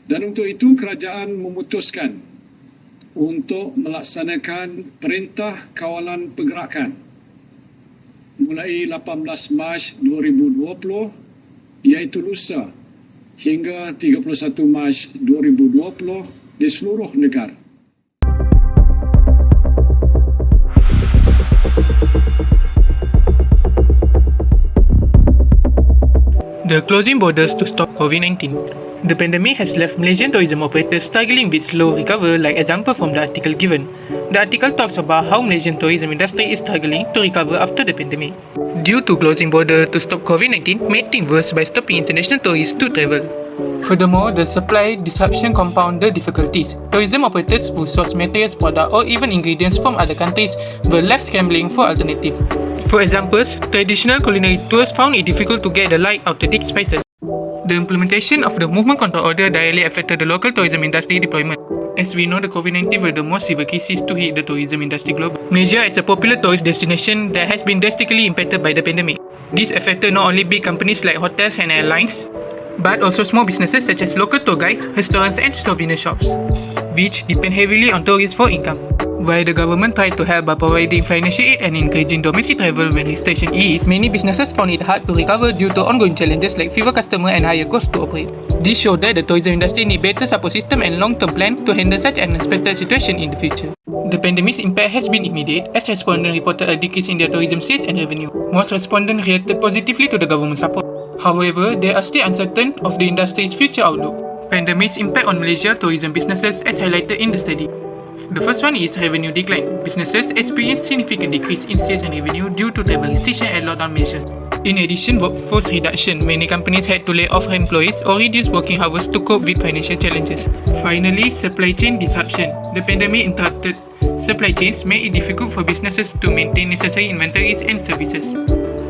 Dan untuk itu kerajaan memutuskan untuk melaksanakan Perintah Kawalan Pergerakan mulai 18 Mac 2020 iaitu lusa hingga 31 Mac 2020 di seluruh negara. The closing borders to stop COVID-19. The pandemic has left Malaysian tourism operators struggling with slow recovery, like example from the article given. The article talks about how Malaysian tourism industry is struggling to recover after the pandemic. Due to closing border to stop COVID-19 made things worse by stopping international tourists to travel. Furthermore, the supply disruption compounded difficulties. Tourism operators who source materials, products or even ingredients from other countries were left scrambling for alternatives. For example, traditional culinary tours found it difficult to get the light authentic spices. The implementation of the movement control order directly affected the local tourism industry deployment. As we know, the COVID-19 were the most severe cases to hit the tourism industry globally. Malaysia is a popular tourist destination that has been drastically impacted by the pandemic. This affected not only big companies like hotels and airlines, but also small businesses such as local tour guides, restaurants and souvenir shops, which depend heavily on tourists for income. While the government tried to help by providing financial aid and encouraging domestic travel when restrictions eased, many businesses found it hard to recover due to ongoing challenges like fewer customers and higher costs to operate. This showed that the tourism industry need better support system and long-term plan to handle such an unexpected situation in the future. The pandemic's impact has been immediate, as respondents reported a decrease in their tourism sales and revenue. Most respondents reacted positively to the government support. However, they are still uncertain of the industry's future outlook. Pandemic's impact on Malaysia tourism businesses as highlighted in the study. The first one is revenue decline. Businesses experienced significant decrease in sales and revenue due to travel restriction and lockdown measures. In addition, workforce reduction. Many companies had to lay off employees or reduce working hours to cope with financial challenges. Finally, supply chain disruption. The pandemic interrupted supply chains, made it difficult for businesses to maintain necessary inventories and services.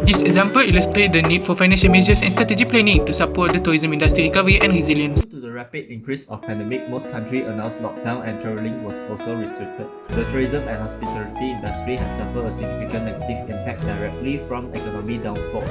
This example illustrates the need for financial measures and strategic planning to support the tourism industry recovery and resilience. Due to the rapid increase of pandemic, most countries announced lockdown and travelling was also restricted. The tourism and hospitality industry has suffered a significant negative impact directly from economic downfall.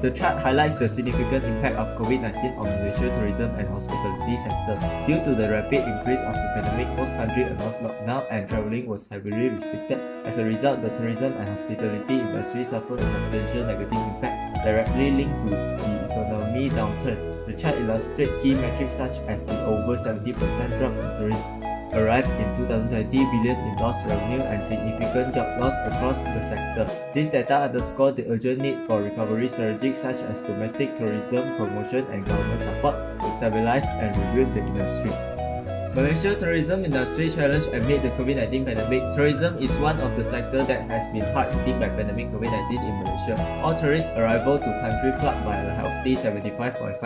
The chart highlights the significant impact of COVID-19 on Malaysia's tourism and hospitality sector. Due to the rapid increase of the pandemic, most countries announced lockdown and travelling was heavily restricted. As a result, the tourism and hospitality industry suffered a substantial negative impact directly linked to the economy downturn. The chart illustrates key metrics such as the over 70% drop in tourists arrived in 2020 billion in lost revenue and significant job loss across the sector. This data underscores the urgent need for recovery strategies such as domestic tourism promotion and government support to stabilize and rebuild the industry. Malaysia tourism industry challenge amid the COVID-19 pandemic. Tourism is one of the sectors that has been hard hit by pandemic COVID-19 in Malaysia. All tourist arrival to country plugged by a healthy 75.5%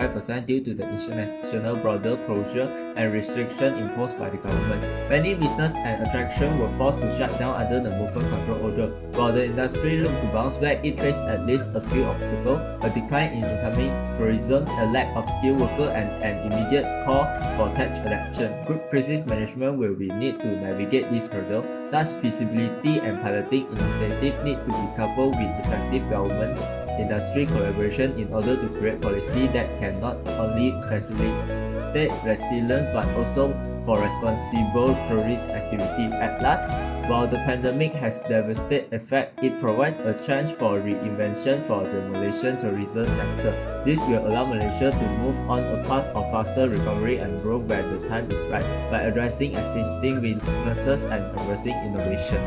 due to the international border closure and restriction imposed by the government. Many business and attractions were forced to shut down under the movement control order. While the industry looked to bounce back, it faced at least a few obstacles: a decline in incoming tourism, a lack of skilled workers, and an immediate call for tech adoption. Good crisis management will be need to navigate this hurdle. Such feasibility and piloting initiatives need to be coupled with effective government industry collaboration in order to create policy that can not only facilitate resilience but also for responsible tourist activity. At last, while the pandemic has devastating effect, it provides a chance for reinvention for the Malaysian tourism sector. This will allow Malaysia to move on a path of faster recovery and growth when the time is right, by addressing existing businesses and embracing innovation.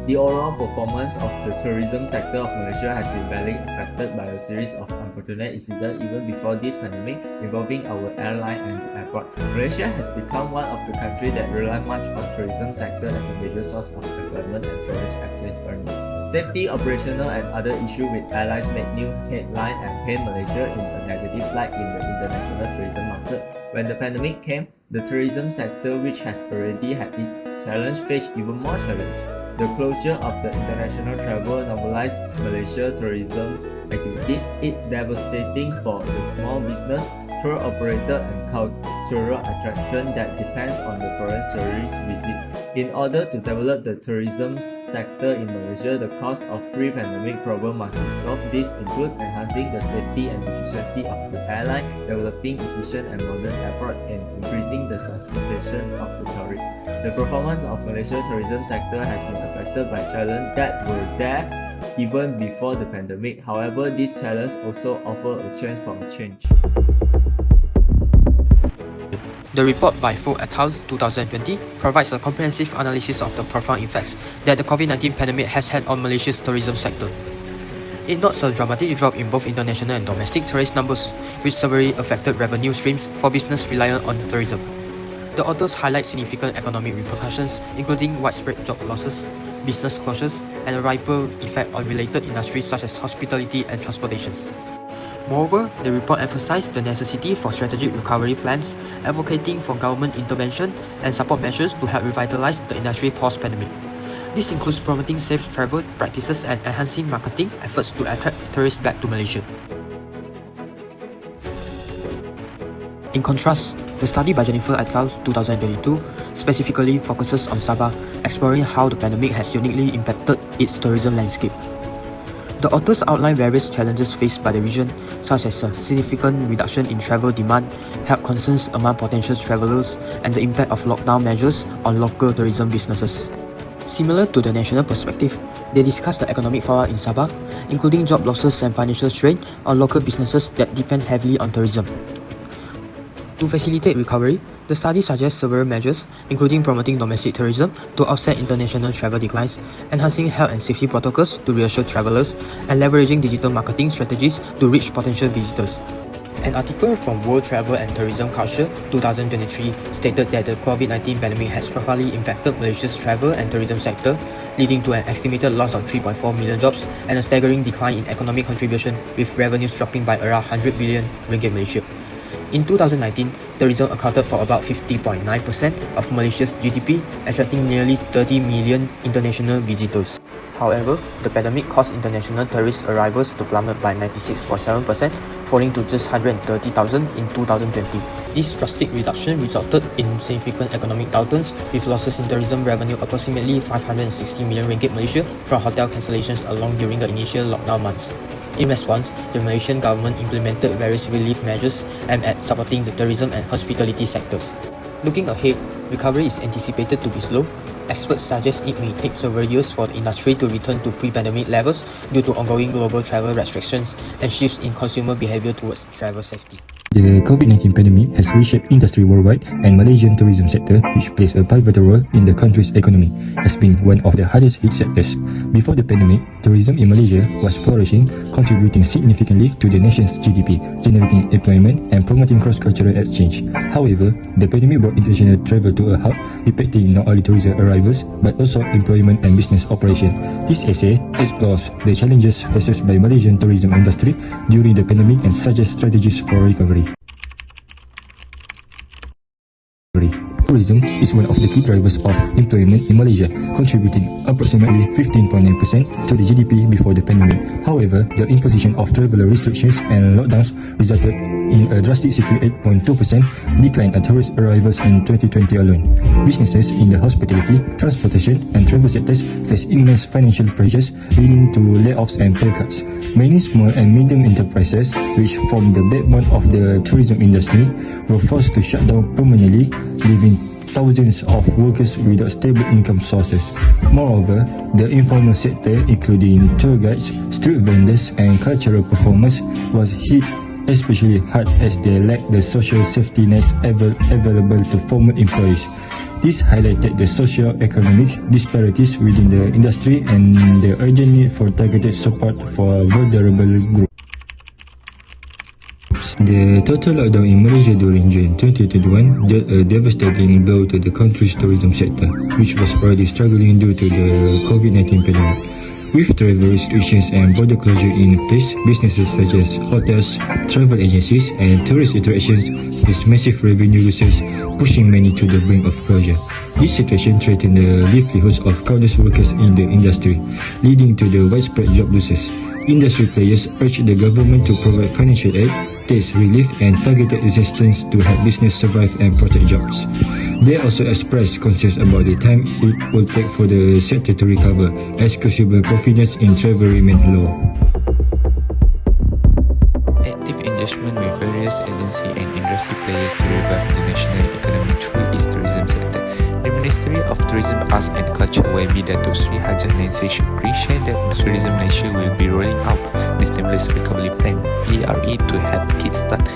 The overall performance of the tourism sector of Malaysia has been badly affected by a series of unfortunate incidents even before this pandemic involving our airline and the airport. Malaysia has become one of the countries that rely much on tourism sector as a major source of employment and tourist exchange earnings. Safety, operational and other issues with airlines made new headlines and paint Malaysia in a negative light in the international tourism market. When the pandemic came, the tourism sector, which has already had its challenge, faced even more challenge. The closure of the international travel normalized Malaysia tourism activities. It's devastating for the small business, tour operator and cultural attraction that depends on the foreign tourist visit. In order to develop the tourism sector in Malaysia, the cause of pre-pandemic problem must be solved. These include enhancing the safety and efficiency of the airline, developing efficient and modern airport, and increasing the transportation of the tourists. The performance of Malaysia's tourism sector has been affected by challenges that were there even before the pandemic. However, these challenges also offer a chance for change. The report by Fu et al. 2020 provides a comprehensive analysis of the profound effects that the COVID-19 pandemic has had on Malaysia's tourism sector. It notes a dramatic drop in both international and domestic tourist numbers, which severely affected revenue streams for business reliant on tourism. The authors highlight significant economic repercussions, including widespread job losses, business closures, and a ripple effect on related industries such as hospitality and transportation. Moreover, the report emphasized the necessity for strategic recovery plans, advocating for government intervention and support measures to help revitalize the industry post-pandemic. This includes promoting safe travel practices and enhancing marketing efforts to attract tourists back to Malaysia. In contrast, the study by Jennifer et al. 2022 specifically focuses on Sabah, exploring how the pandemic has uniquely impacted its tourism landscape. The authors outline various challenges faced by the region, such as a significant reduction in travel demand, health concerns among potential travelers, and the impact of lockdown measures on local tourism businesses. Similar to the national perspective, they discuss the economic fallout in Sabah, including job losses and financial strain on local businesses that depend heavily on tourism. To facilitate recovery, the study suggests several measures, including promoting domestic tourism to offset international travel declines, enhancing health and safety protocols to reassure travelers, and leveraging digital marketing strategies to reach potential visitors. An article from World Travel and Tourism Culture 2023 stated that the COVID-19 pandemic has profoundly impacted Malaysia's travel and tourism sector, leading to an estimated loss of 3.4 million jobs and a staggering decline in economic contribution, with revenues dropping by around 100 billion ringgit Malaysia. In 2019, tourism accounted for about 50.9% of Malaysia's GDP, attracting nearly 30 million international visitors. However, the pandemic caused international tourist arrivals to plummet by 96.7%, falling to just 130,000 in 2020. This drastic reduction resulted in significant economic downturns, with losses in tourism revenue approximately 560 million ringgit Malaysia from hotel cancellations along during the initial lockdown months. In response, the Malaysian government implemented various relief measures aimed at supporting the tourism and hospitality sectors. Looking ahead, recovery is anticipated to be slow. Experts suggest it may take several years for the industry to return to pre-pandemic levels due to ongoing global travel restrictions and shifts in consumer behavior towards travel safety. The COVID-19 pandemic has reshaped industry worldwide, and Malaysian tourism sector, which plays a pivotal role in the country's economy, has been one of the hardest hit sectors. Before the pandemic, tourism in Malaysia was flourishing, contributing significantly to the nation's GDP, generating employment and promoting cross-cultural exchange. However, the pandemic brought international travel to a halt, impacting not only tourism arrivals but also employment and business operation. This essay explores the challenges faced by Malaysian tourism industry during the pandemic and suggests strategies for recovery. Tourism is one of the key drivers of employment in Malaysia, contributing approximately 15.9% to the GDP before the pandemic. However, the imposition of travel restrictions and lockdowns resulted in a drastic 68.2% decline in tourist arrivals in 2020 alone. Businesses in the hospitality, transportation, and travel sectors face immense financial pressures, leading to layoffs and pay cuts. Many small and medium enterprises, which form the backbone of the tourism industry, were forced to shut down permanently, leaving thousands of workers without stable income sources. Moreover, the informal sector, including tour guides, street vendors, and cultural performers, was hit especially hard as they lacked the social safety nets available to former employees. This highlighted the socio-economic disparities within the industry and the urgent need for targeted support for vulnerable groups. The total lockdown in Malaysia during June 2021 dealt a devastating blow to the country's tourism sector, which was already struggling due to the COVID-19 pandemic. With travel restrictions and border closure in place, businesses such as hotels, travel agencies, and tourist attractions faced massive revenue losses, pushing many to the brink of closure. This situation threatened the livelihoods of countless workers in the industry, leading to the widespread job losses. Industry players urged the government to provide financial aid, taste relief and targeted assistance to help business survive and protect jobs. They also expressed concerns about the time it will take for the sector to recover, as consumer confidence in travel remains low. Active engagement with various agencies and industry players to revive the national economy through its tourism sector. The Ministry of Tourism, Arts and Culture YB Datuk Sri Hajah Nancy Shukri shared that Tourism Malaysia will be rolling out the Stimulus Recovery Plan PRE to help kickstart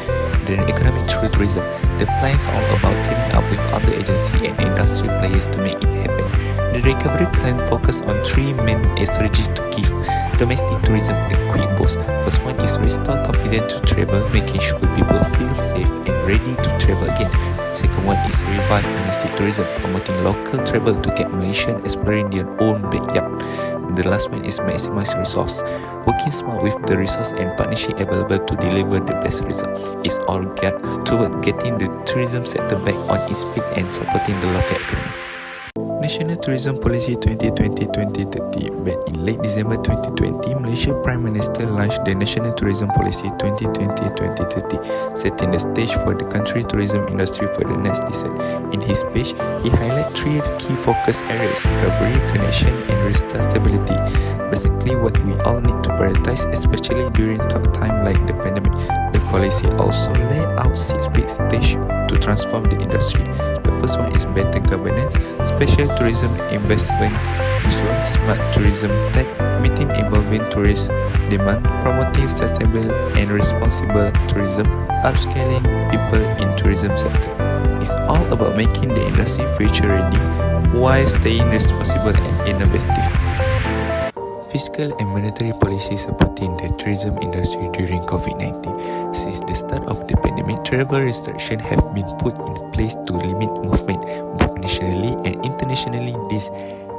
the economy through tourism. The plan is all about teaming up with other agencies and industry players to make it happen. The recovery plan focuses on three main strategies to give domestic tourism a quick boost. First one is restore confidence to travel, making sure people feel safe and ready to travel again. Second one is revive domestic tourism, promoting local travel to get Malaysians exploring their own backyard. The last one is maximize resource, working smart with the resource and partnership available to deliver the best result. It's all geared toward getting the tourism sector back on its feet and supporting the local economy. National Tourism Policy 2020-2030. Back in late December 2020, Malaysia Prime Minister launched the National Tourism Policy 2020-2030, setting the stage for the country tourism industry for the next decade. In his speech, he highlighted three key focus areas: recovery, connection, and restart stability. Basically, what we all need to prioritize, especially during tough time like the pandemic. The policy also laid out 6 big stages to transform the industry. The first one is better governance, special tourism investment zone, smart tourism tech, meeting evolving tourist demand, promoting sustainable and responsible tourism, upscaling people in tourism sector. It's all about making the industry future ready while staying responsible and innovative. Fiscal and monetary policy supporting the tourism industry during COVID-19. Since the start of the pandemic, travel restrictions have been put in place to limit movement both nationally and internationally. This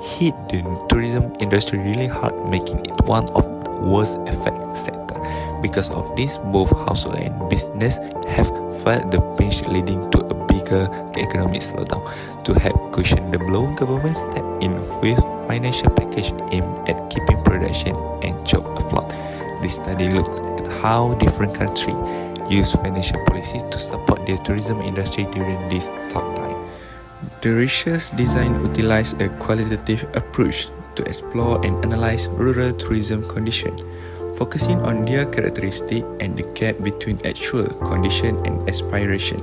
hit the tourism industry really hard, making it one of the worst affected sectors. Because of this, both household and business have felt the pinch, leading to a bigger economic slowdown. To help cushion the blow, government stepped in with financial package aimed at keeping production and job afloat. This study looked at how different countries use financial policies to support their tourism industry during this tough time. The research design utilized a qualitative approach to explore and analyze rural tourism conditions, focusing on their characteristics and the gap between actual condition and aspiration.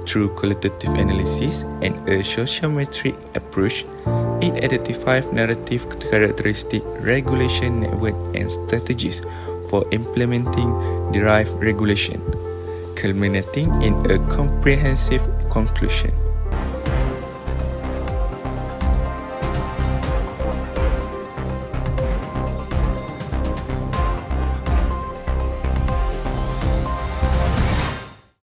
Through qualitative analysis and a sociometric approach, it identified narrative characteristics, regulation network, and strategies for implementing derived regulation, culminating in a comprehensive conclusion.